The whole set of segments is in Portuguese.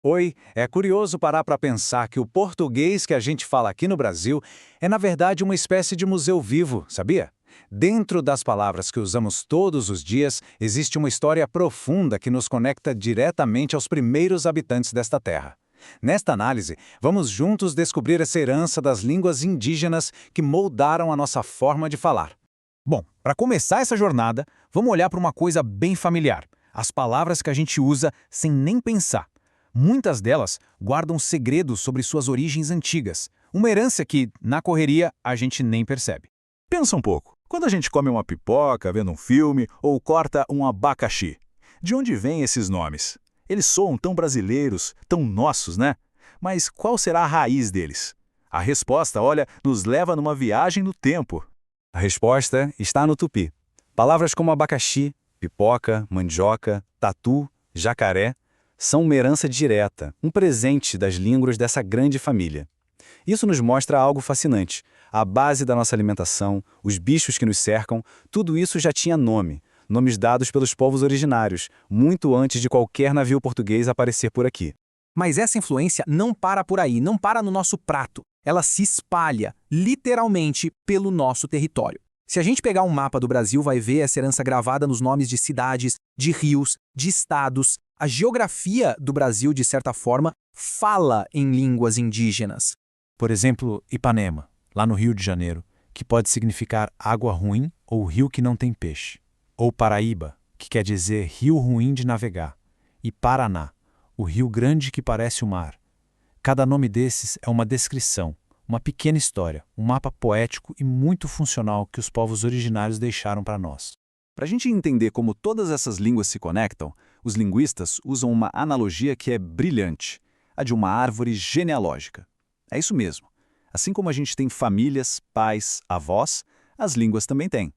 Oi, é curioso parar para pensar que o português que a gente fala aqui no Brasil é, na verdade, uma espécie de museu vivo, sabia? Dentro das palavras que usamos todos os dias, existe uma história profunda que nos conecta diretamente aos primeiros habitantes desta terra. Nesta análise, vamos juntos descobrir essa herança das línguas indígenas que moldaram a nossa forma de falar. Bom, para começar essa jornada, vamos olhar para uma coisa bem familiar: as palavras que a gente usa sem nem pensar. Muitas delas guardam segredos sobre suas origens antigas, uma herança que, na correria, a gente nem percebe. Pensa um pouco. Quando a gente come uma pipoca, vendo um filme ou corta um abacaxi, de onde vêm esses nomes? Eles soam tão brasileiros, tão nossos, né? Mas qual será a raiz deles? A resposta, olha, nos leva numa viagem no tempo. A resposta está no tupi. Palavras como abacaxi, pipoca, mandioca, tatu, jacaré são uma herança direta, um presente das línguas dessa grande família. Isso nos mostra algo fascinante. A base da nossa alimentação, os bichos que nos cercam, tudo isso já tinha nome. Nomes dados pelos povos originários, muito antes de qualquer navio português aparecer por aqui. Mas essa influência não para por aí, não para no nosso prato. Ela se espalha, literalmente, pelo nosso território. Se a gente pegar um mapa do Brasil, vai ver essa herança gravada nos nomes de cidades, de rios, de estados. A geografia do Brasil, de certa forma, fala em línguas indígenas. Por exemplo, Ipanema, lá no Rio de Janeiro, que pode significar água ruim ou rio que não tem peixe. Ou Paraíba, que quer dizer rio ruim de navegar. E Paraná, o rio grande que parece o mar. Cada nome desses é uma descrição, uma pequena história, um mapa poético e muito funcional que os povos originários deixaram para nós. Para a gente entender como todas essas línguas se conectam, os linguistas usam uma analogia que é brilhante, a de uma árvore genealógica. É isso mesmo. Assim como a gente tem famílias, pais, avós, as línguas também têm.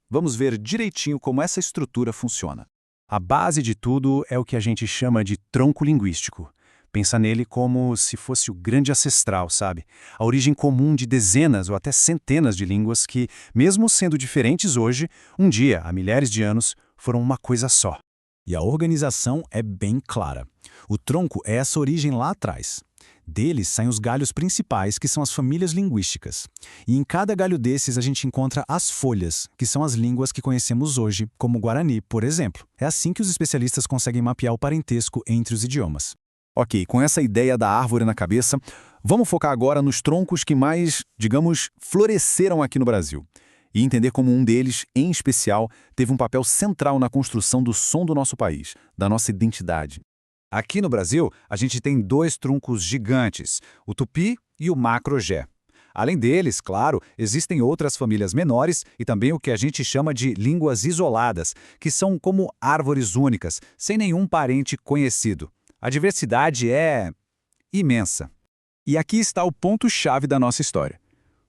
Vamos ver direitinho como essa estrutura funciona. A base de tudo é o que a gente chama de tronco linguístico. Pensa nele como se fosse o grande ancestral, sabe? A origem comum de dezenas ou até centenas de línguas que, mesmo sendo diferentes hoje, um dia, há milhares de anos, foram uma coisa só. E a organização é bem clara. O tronco é essa origem lá atrás. Deles saem os galhos principais, que são as famílias linguísticas. E em cada galho desses a gente encontra as folhas, que são as línguas que conhecemos hoje, como o Guarani, por exemplo. É assim que os especialistas conseguem mapear o parentesco entre os idiomas. Ok, com essa ideia da árvore na cabeça, vamos focar agora nos troncos que mais, digamos, floresceram aqui no Brasil. E entender como um deles, em especial, teve um papel central na construção do som do nosso país, da nossa identidade. Aqui no Brasil, a gente tem dois troncos gigantes, o tupi e o macro-gé. Além deles, claro, existem outras famílias menores e também o que a gente chama de línguas isoladas, que são como árvores únicas, sem nenhum parente conhecido. A diversidade é imensa. E aqui está o ponto-chave da nossa história.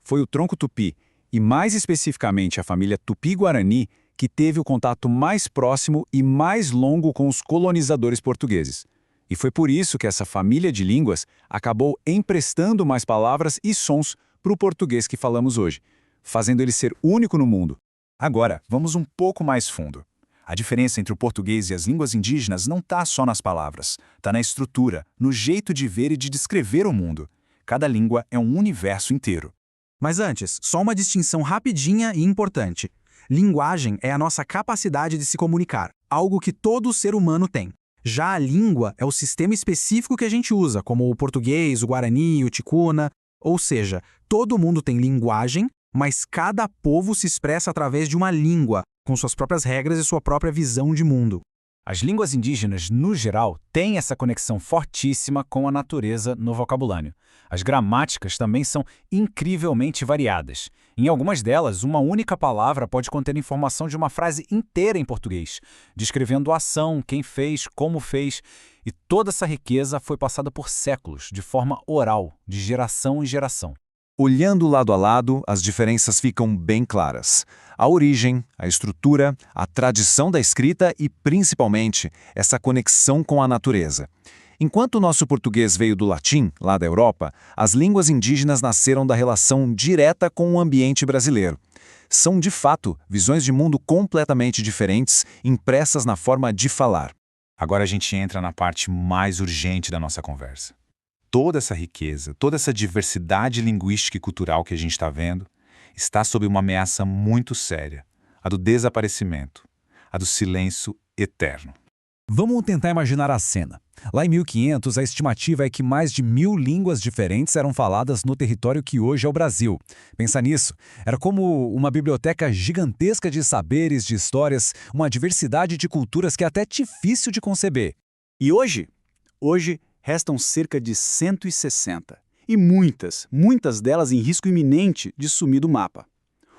Foi o tronco tupi, e mais especificamente a família Tupi-Guarani, que teve o contato mais próximo e mais longo com os colonizadores portugueses. E foi por isso que essa família de línguas acabou emprestando mais palavras e sons para o português que falamos hoje, fazendo ele ser único no mundo. Agora, vamos um pouco mais fundo. A diferença entre o português e as línguas indígenas não está só nas palavras, está na estrutura, no jeito de ver e de descrever o mundo. Cada língua é um universo inteiro. Mas antes, só uma distinção rapidinha e importante. Linguagem é a nossa capacidade de se comunicar, algo que todo ser humano tem. Já a língua é o sistema específico que a gente usa, como o português, o guarani, o ticuna. Ou seja, todo mundo tem linguagem, mas cada povo se expressa através de uma língua, com suas próprias regras e sua própria visão de mundo. As línguas indígenas, no geral, têm essa conexão fortíssima com a natureza no vocabulário. As gramáticas também são incrivelmente variadas. Em algumas delas, uma única palavra pode conter informação de uma frase inteira em português, descrevendo a ação, quem fez, como fez. E toda essa riqueza foi passada por séculos, de forma oral, de geração em geração. Olhando lado a lado, as diferenças ficam bem claras. A origem, a estrutura, a tradição da escrita e, principalmente, essa conexão com a natureza. Enquanto o nosso português veio do latim, lá da Europa, as línguas indígenas nasceram da relação direta com o ambiente brasileiro. São, de fato, visões de mundo completamente diferentes, impressas na forma de falar. Agora a gente entra na parte mais urgente da nossa conversa. Toda essa riqueza, toda essa diversidade linguística e cultural que a gente está vendo, está sob uma ameaça muito séria, a do desaparecimento, a do silêncio eterno. Vamos tentar imaginar a cena. Lá em 1500, a estimativa é que mais de 1000 línguas diferentes eram faladas no território que hoje é o Brasil. Pensa nisso. Era como uma biblioteca gigantesca de saberes, de histórias, uma diversidade de culturas que é até difícil de conceber. E hoje? Hoje restam cerca de 160. E muitas delas em risco iminente de sumir do mapa.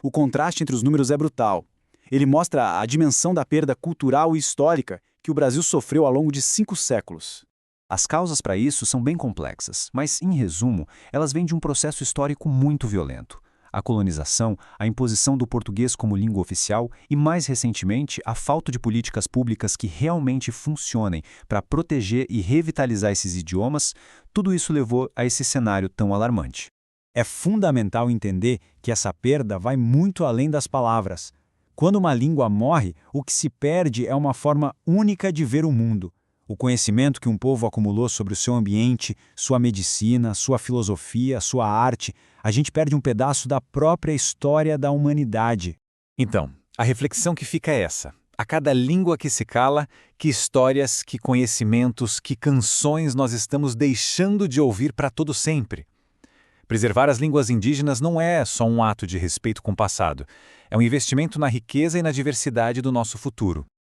O contraste entre os números é brutal. Ele mostra a dimensão da perda cultural e histórica que o Brasil sofreu ao longo de 5 séculos. As causas para isso são bem complexas, mas, em resumo, elas vêm de um processo histórico muito violento. A colonização, a imposição do português como língua oficial e, mais recentemente, a falta de políticas públicas que realmente funcionem para proteger e revitalizar esses idiomas, tudo isso levou a esse cenário tão alarmante. É fundamental entender que essa perda vai muito além das palavras. Quando uma língua morre, o que se perde é uma forma única de ver o mundo. O conhecimento que um povo acumulou sobre o seu ambiente, sua medicina, sua filosofia, sua arte, a gente perde um pedaço da própria história da humanidade. Então, a reflexão que fica é essa. A cada língua que se cala, que histórias, que conhecimentos, que canções nós estamos deixando de ouvir para todo sempre. Preservar as línguas indígenas não é só um ato de respeito com o passado. É um investimento na riqueza e na diversidade do nosso futuro.